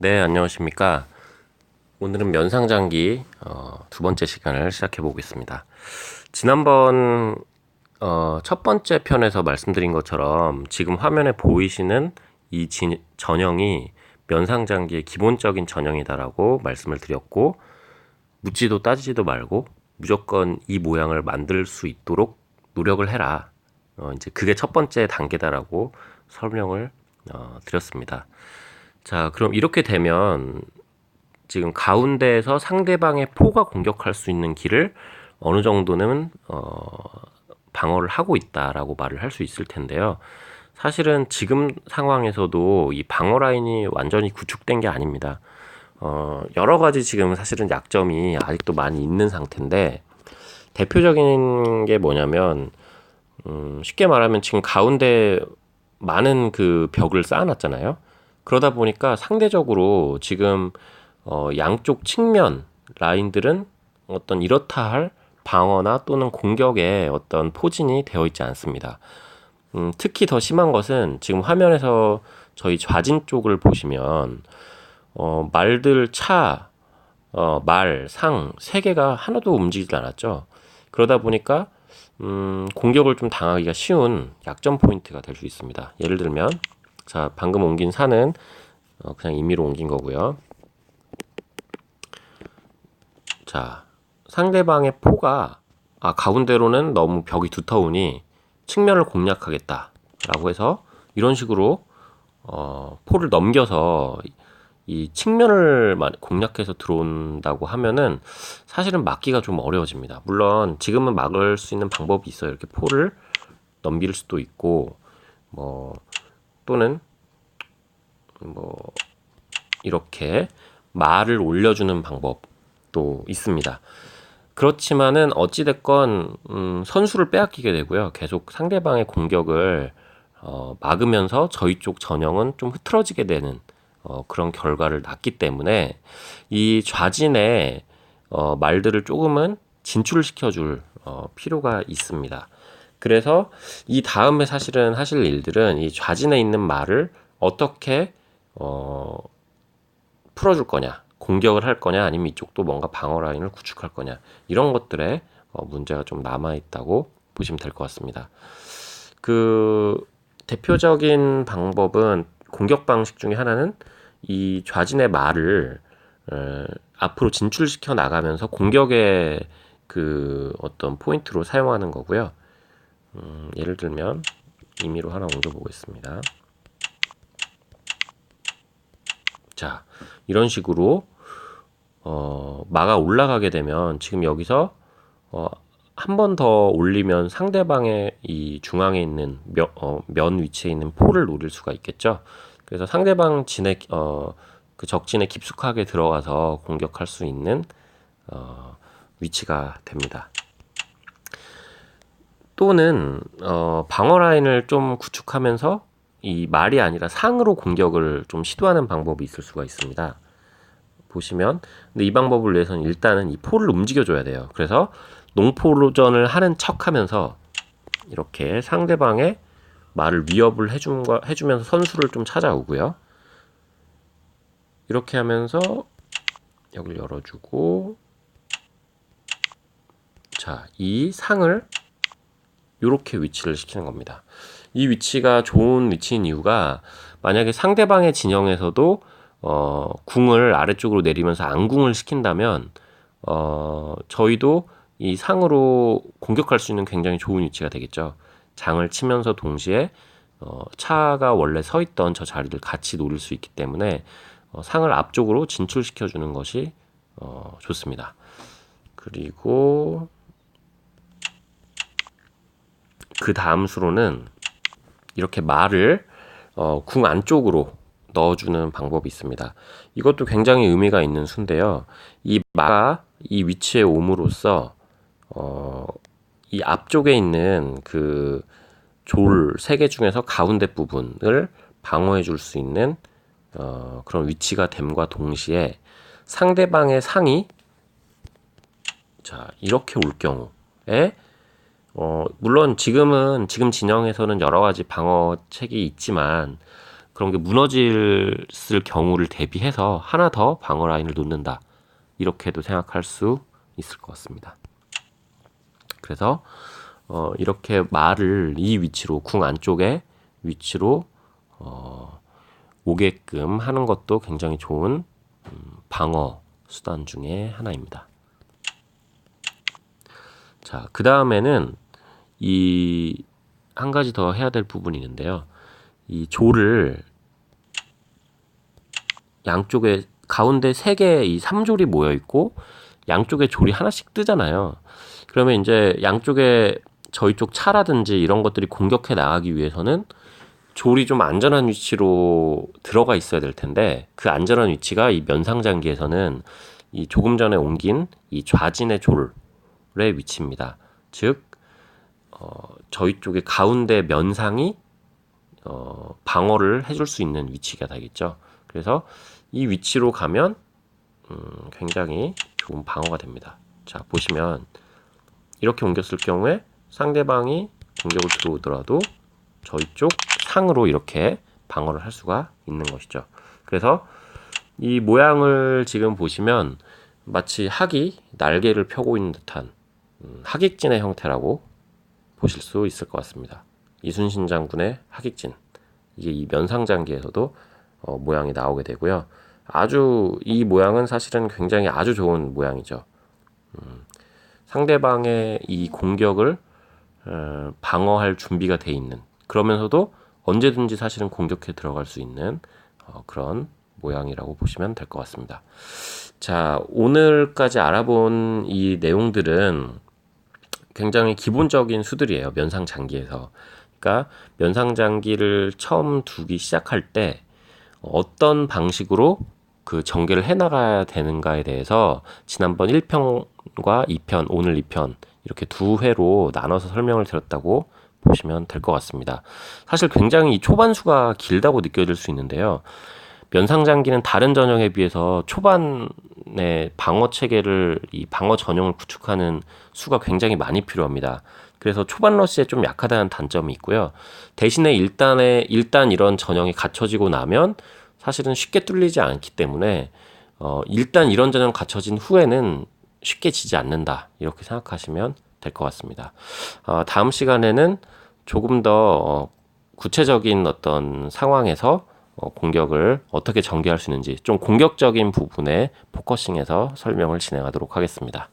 네, 안녕하십니까. 오늘은 면상장기 두 번째 시간을 시작해 보겠습니다. 지난번 첫 번째 편에서 말씀드린 것처럼 지금 화면에 보이시는 이 전형이 면상장기의 기본적인 전형이다라고 말씀을 드렸고, 묻지도 따지지도 말고 무조건 이 모양을 만들 수 있도록 노력을 해라. 이제 그게 첫 번째 단계다라고 설명을 드렸습니다. 자, 그럼 이렇게 되면 지금 가운데에서 상대방의 포가 공격할 수 있는 길을 어느 정도는 방어를 하고 있다라고 말을 할 수 있을 텐데요. 사실은 지금 상황에서도 이 방어 라인이 완전히 구축된 게 아닙니다. 여러 가지 지금 사실은 약점이 아직도 많이 있는 상태인데, 대표적인 게 뭐냐면 쉽게 말하면 지금 가운데 많은 그 벽을 쌓아놨잖아요. 그러다 보니까 상대적으로 지금 양쪽 측면 라인들은 어떤 이렇다 할 방어나 또는 공격의 어떤 포진이 되어 있지 않습니다. 특히 더 심한 것은 지금 화면에서 저희 좌진 쪽을 보시면 말들 차, 말, 상 세 개가 하나도 움직이지 않았죠. 그러다 보니까 공격을 좀 당하기가 쉬운 약점 포인트가 될 수 있습니다. 예를 들면 자, 방금 옮긴 산은 그냥 임의로 옮긴 거고요. 자, 상대방의 포가 가운데로는 너무 벽이 두터우니 측면을 공략하겠다라고 해서 이런 식으로 포를 넘겨서 이 측면을 공략해서 들어온다고 하면은 사실은 막기가 좀 어려워집니다. 물론 지금은 막을 수 있는 방법이 있어요. 이렇게 포를 넘길 수도 있고 뭐 또는 뭐 이렇게 말을 올려주는 방법도 있습니다. 그렇지만은 어찌됐건 선수를 빼앗기게 되고요. 계속 상대방의 공격을 막으면서 저희 쪽 전형은 좀 흐트러지게 되는 그런 결과를 낳기 때문에 이 좌진의 말들을 조금은 진출시켜줄 필요가 있습니다. 그래서 이 다음에 사실은 하실 일들은 이 좌진에 있는 말을 어떻게 풀어줄 거냐, 공격을 할 거냐, 아니면 이쪽도 뭔가 방어 라인을 구축할 거냐, 이런 것들에 문제가 좀 남아 있다고 보시면 될 것 같습니다. 그 대표적인 방법은 공격 방식 중에 하나는 이 좌진의 말을 앞으로 진출시켜 나가면서 공격의 그 어떤 포인트로 사용하는 거고요. 예를 들면 임의로 하나 옮겨 보겠습니다. 자, 이런 식으로 마가 올라가게 되면 지금 여기서 한 번 더 올리면 상대방의 이 중앙에 있는 면 위치에 있는 포를 노릴 수가 있겠죠. 그래서 상대방 진에 그 적진에 깊숙하게 들어가서 공격할 수 있는 위치가 됩니다. 또는 방어 라인을 좀 구축하면서 이 말이 아니라 상으로 공격을 좀 시도하는 방법이 있을 수가 있습니다. 보시면 근데 이 방법을 위해서는 일단은 이 포를 움직여줘야 돼요. 그래서 농포전을 하는 척하면서 이렇게 상대방의 말을 위협을 해주면서 선수를 좀 찾아오고요. 이렇게 하면서 여기를 열어주고 자, 이 상을 이렇게 위치를 시키는 겁니다. 이 위치가 좋은 위치인 이유가 만약에 상대방의 진영에서도 궁을 아래쪽으로 내리면서 안궁을 시킨다면 저희도 이 상으로 공격할 수 있는 굉장히 좋은 위치가 되겠죠. 장을 치면서 동시에 차가 원래 서 있던 저 자리를 같이 노릴 수 있기 때문에 상을 앞쪽으로 진출시켜 주는 것이 좋습니다. 그리고 그 다음 수로는 이렇게 말을 궁 안쪽으로 넣어주는 방법이 있습니다. 이것도 굉장히 의미가 있는 수인데요. 이 마가 이 위치에 옴으로써 이 앞쪽에 있는 그 졸 세 개 중에서 가운데 부분을 방어해 줄 수 있는 그런 위치가 됨과 동시에 상대방의 상이 자 이렇게 올 경우에 물론 지금 진영에서는 여러 가지 방어책이 있지만 그런 게 무너질 경우를 대비해서 하나 더 방어 라인을 놓는다. 이렇게도 생각할 수 있을 것 같습니다. 그래서 이렇게 말을 이 위치로 궁 안쪽에 위치로 오게끔 하는 것도 굉장히 좋은 방어 수단 중에 하나입니다. 자, 그 다음에는 이 한 가지 더 해야 될 부분이 있는데요. 이 조를 양쪽에 가운데 3개 이 3졸이 모여 있고 양쪽에 졸이 하나씩 뜨잖아요. 그러면 이제 양쪽에 저희 쪽 차라든지 이런 것들이 공격해 나가기 위해서는 졸이 좀 안전한 위치로 들어가 있어야 될 텐데 그 안전한 위치가 이 면상장기에서는 이 조금 전에 옮긴 이 좌진의 졸의 위치입니다. 즉 저희 쪽의 가운데 면상이 방어를 해줄 수 있는 위치가 되겠죠. 그래서 이 위치로 가면 굉장히 좋은 방어가 됩니다. 자, 보시면 이렇게 옮겼을 경우에 상대방이 공격을 들어오더라도 저희 쪽 상으로 이렇게 방어를 할 수가 있는 것이죠. 그래서 이 모양을 지금 보시면 마치 학이 날개를 펴고 있는 듯한 학익진의 형태라고 보실 수 있을 것 같습니다. 이순신 장군의 학익진, 이게 이 면상장기에서도 모양이 나오게 되고요. 아주 이 모양은 사실은 굉장히 아주 좋은 모양이죠. 상대방의 이 공격을 방어할 준비가 돼 있는, 그러면서도 언제든지 사실은 공격해 들어갈 수 있는 그런 모양이라고 보시면 될 것 같습니다. 자, 오늘까지 알아본 이 내용들은 굉장히 기본적인 수들이에요. 면상장기에서. 그러니까 면상장기를 처음 두기 시작할 때 어떤 방식으로 그 전개를 해나가야 되는가에 대해서 지난번 1편과 2편, 오늘 2편 이렇게 두 회로 나눠서 설명을 드렸다고 보시면 될 것 같습니다. 사실 굉장히 이 초반수가 길다고 느껴질 수 있는데요. 면상장기는 다른 전형에 비해서 초반에 방어 체계를, 이 방어 전형을 구축하는 수가 굉장히 많이 필요합니다. 그래서 초반 러시에 좀 약하다는 단점이 있고요. 대신에 일단 이런 전형이 갖춰지고 나면 사실은 쉽게 뚫리지 않기 때문에 일단 이런 전형 갖춰진 후에는 쉽게 지지 않는다. 이렇게 생각하시면 될 것 같습니다. 다음 시간에는 조금 더 구체적인 어떤 상황에서 공격을 어떻게 전개할 수 있는지 좀 공격적인 부분에 포커싱해서 설명을 진행하도록 하겠습니다.